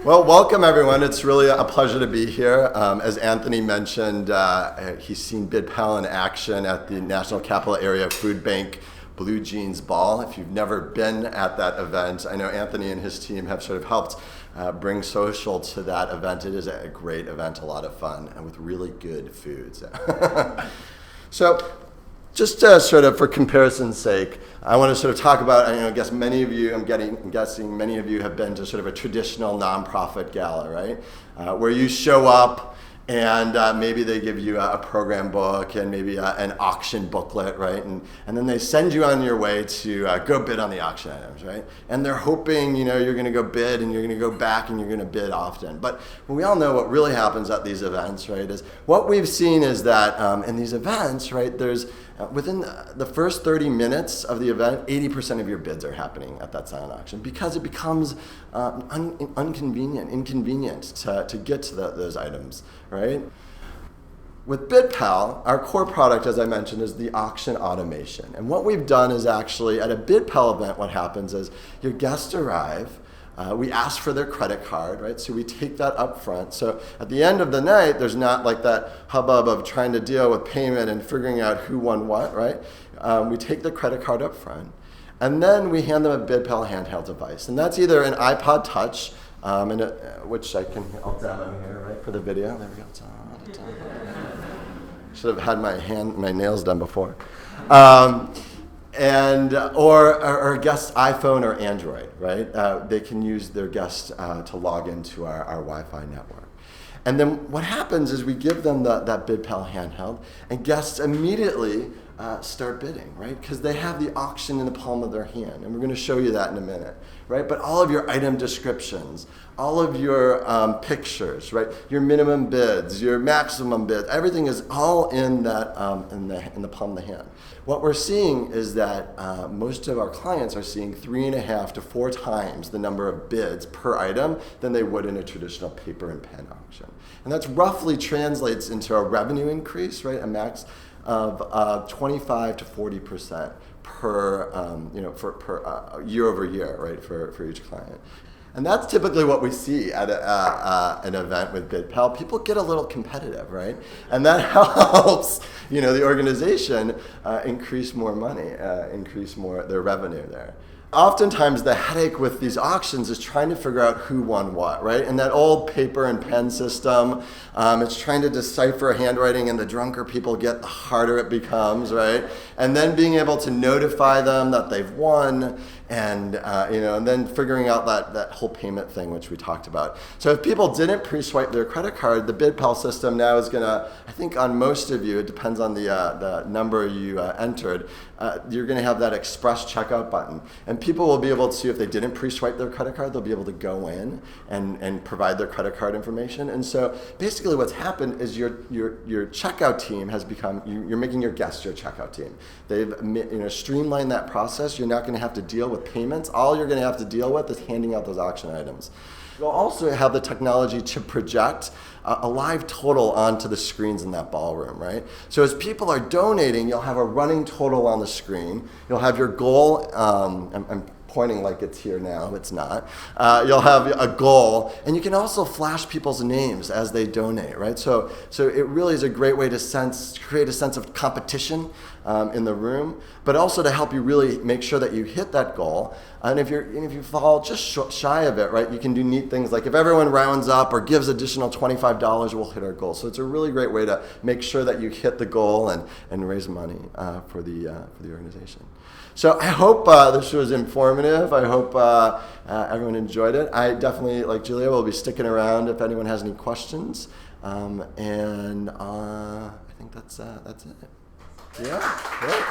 Well, welcome everyone. It's really a pleasure to be here. As Anthony mentioned, he's seen BidPal in action at the National Capital Area Food Bank Blue Jeans Ball. If you've never been at that event, I know Anthony and his team have sort of helped bring social to that event. It is a great event, a lot of fun, and with really good foods. So, just sort of for comparison's sake, I want to sort of talk about, I guess many of you, I'm guessing many of you have been to sort of a traditional nonprofit gala, right? Where you show up and maybe they give you a program book and maybe an auction booklet, right? And then they send you on your way to go bid on the auction items, right? And they're hoping, you're going to go bid and you're going to go back and you're going to bid often. But we all know what really happens at these events, right? Is what we've seen is that in these events, right, there's within the first 30 minutes of the event, 80% of your bids are happening at that silent auction because it becomes inconvenient to get to those items, right? With BidPal, our core product, as I mentioned, is the auction automation. And what we've done is actually, at a BidPal event, what happens is your guests arrive, we ask for their credit card, right? So we take that up front. So at the end of the night, there's not like that hubbub of trying to deal with payment and figuring out who won what, right? We take the credit card up front, and then we hand them a BidPal handheld device. And that's either an iPod Touch, which I'll demo here, right, for the video. There we go. Should have had my nails done before. Or a guest's iPhone or Android, right? They can use their guest to log into our Wi-Fi network. And then what happens is we give them that BidPal handheld, and guests immediately start bidding, right? Because they have the auction in the palm of their hand, and we're going to show you that in a minute, right? But all of your item descriptions, all of your pictures, right? Your minimum bids, your maximum bids, everything is all in that in the palm of the hand. What we're seeing is that most of our clients are seeing 3.5 to 4 times the number of bids per item than they would in a traditional paper and pen auction. And that's roughly translates into a revenue increase, right? A max of 25 to 40% per year over year, right? For each client. And that's typically what we see at an event with BidPal. People get a little competitive, right? And that helps, the organization increase more money, increase more their revenue there. Oftentimes the headache with these auctions is trying to figure out who won what, right? And that old paper and pen system, it's trying to decipher handwriting, and the drunker people get, the harder it becomes, right? And then being able to notify them that they've won, and and then figuring out that whole payment thing, which we talked about. So if people didn't pre-swipe their credit card, the BidPal system now is gonna, I think on most of you, it depends on the number you entered, you're gonna have that express checkout button. And people will be able to, if they didn't pre-swipe their credit card, they'll be able to go in and provide their credit card information. And so basically what's happened is your checkout team has become, you're making your guests your checkout team. They've streamlined that process. You're not gonna have to deal with payments. All you're going to have to deal with is handing out those auction items. You'll also have the technology to project a live total onto the screens in that ballroom, right? So as people are donating, you'll have a running total on the screen. You'll have your goal. I'm pointing like it's here now, it's not. You'll have a goal, and you can also flash people's names as they donate, right? So it really is a great way to create a sense of competition in the room, but also to help you really make sure that you hit that goal. And if you fall just shy of it, right, you can do neat things like if everyone rounds up or gives additional $25, we'll hit our goal. So it's a really great way to make sure that you hit the goal and raise money for the organization. So I hope this was informative. I hope everyone enjoyed it. I definitely, like Julia, will be sticking around if anyone has any questions. I think that's it. Yeah, great.